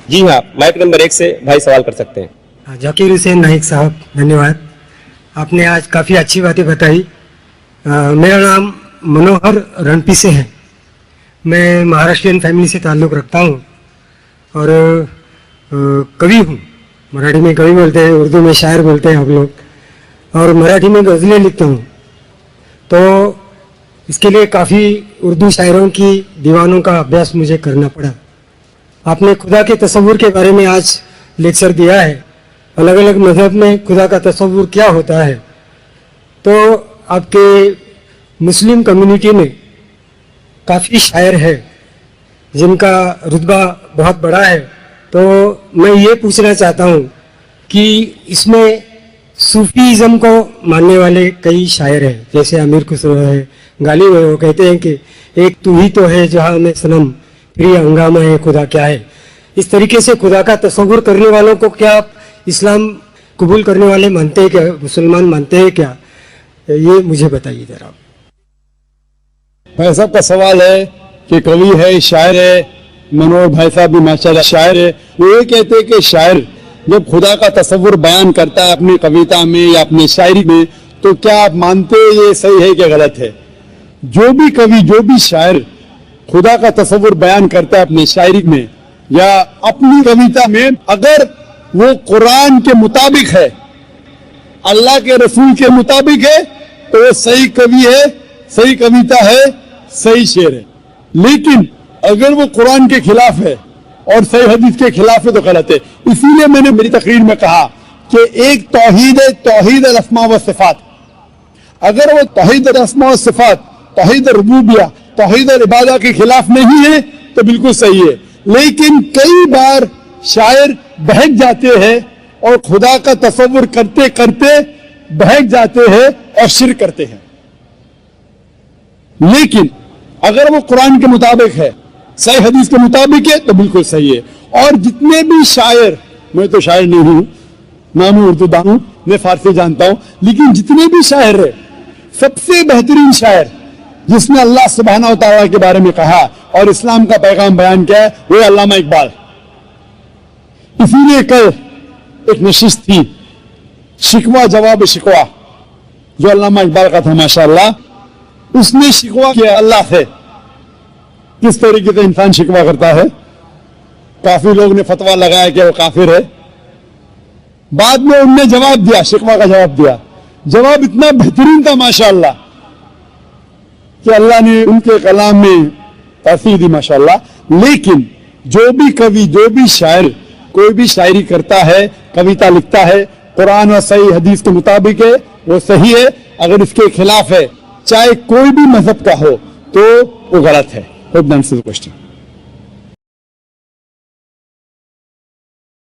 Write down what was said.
جی ہاں، mic number 1 سے بھائی سوال کر سکتے ہیں۔ ذاکر حسین نائک صاحب، دھنیہ واد، آپ نے آج کافی اچھی باتیں بتائی۔ میرا نام منوہر رنپی سے ہے، میں مہاراشٹرین فیملی سے تعلق رکھتا ہوں اور کوی ہوں۔ مراٹھی میں کوی بولتے ہیں، اردو میں شاعر بولتے ہیں ہم لوگ، اور مراٹھی میں غزلیں لکھتا ہوں۔ تو اس کے لیے کافی اردو شاعروں کی دیوانوں کا ابھیاس مجھے کرنا پڑا۔ آپ نے خدا کے تصور کے بارے میں آج لیکچر دیا ہے، الگ الگ مذہب میں خدا کا تصور کیا ہوتا ہے۔ تو آپ کے مسلم کمیونٹی میں کافی شاعر ہے جن کا رتبہ بہت بڑا ہے، تو میں یہ پوچھنا چاہتا ہوں کہ اس میں صوفیزم کو ماننے والے کئی شاعر ہیں، جیسے امیر خسرو ہے، غالب ہے، وہ کہتے ہیں کہ ایک تو ہی تو ہے جہاں میں صنم، پھر یہ ہنگامہ ہے خدا کیا ہے۔ اس طریقے سے خدا کا تصور کرنے والوں کو کیا آپ اسلام قبول کرنے والے مانتے ہیں کیا، مسلمان مانتے ہیں کیا؟ یہ مجھے بتائیے ذرا۔ بھائی صاحب کا سوال ہے کہ کوی ہے، شاعر ہے، منوہر بھائی صاحب بھی ماشاءاللہ شاعر ہے، وہ یہ کہتے ہیں کہ شاعر جب خدا کا تصور بیان کرتا ہے اپنی کویتا میں یا اپنی شاعری میں، تو کیا آپ مانتے یہ صحیح ہے کہ غلط ہے؟ جو بھی کوی، جو بھی شاعر خدا کا تصور بیان کرتا ہے اپنی شاعری میں یا اپنی کویتا میں، اگر وہ قرآن کے مطابق ہے، اللہ کے رسول کے مطابق ہے، تو وہ صحیح کوی ہے، صحیح کویتا ہے، صحیح شعر ہے۔ لیکن اگر وہ قرآن کے خلاف ہے اور صحیح حدیث کے خلاف ہے تو غلط ہے۔ اسی لیے میں نے میری تقریر میں کہا کہ ایک توحید ہے، توحید الاسماء و صفات۔ اگر وہ توحید الاسماء و صفات، توحید الربوبیہ، توحید العبادہ کے خلاف نہیں ہے تو بالکل صحیح ہے۔ لیکن کئی بار شاعر بہک جاتے ہیں اور خدا کا تصور کرتے کرتے بہک جاتے ہیں اور شرک کرتے ہیں۔ لیکن اگر وہ قرآن کے مطابق ہے، صحیح حدیث کے مطابق ہے تو بالکل صحیح ہے۔ اور جتنے بھی شاعر، میں تو شاعر نہیں ہوں، میں اردو دان ہوں، میں فارسی جانتا ہوں، لیکن جتنے بھی شاعر ہیں، سب سے بہترین شاعر جس نے اللہ سبحانہ و تعالیٰ کے بارے میں کہا اور اسلام کا پیغام بیان کیا ہے، وہ علامہ اقبال۔ اسی لیے کل ایک نشست تھی، شکوہ جواب شکوہ، جو علامہ اقبال کا تھا ماشاءاللہ۔ اس نے شکوہ کیا اللہ سے، کس طریقے سے انسان شکوہ کرتا ہے۔ کافی لوگ نے فتویٰ لگایا کہ وہ کافر ہے۔ بعد میں ان نے جواب دیا، شکوہ کا جواب دیا، جواب اتنا بہترین تھا ماشاءاللہ کہ اللہ نے ان کے کلام میں تاثیر دی ماشاءاللہ۔ لیکن جو بھی کوی، جو بھی شاعر کوئی بھی شاعری کرتا ہے، کویتا لکھتا ہے، قرآن اور صحیح حدیث کے مطابق ہے، وہ صحیح ہے۔ اگر اس کے خلاف ہے، چاہے کوئی بھی مذہب کا ہو، تو وہ غلط ہے۔ Hope that answers the question.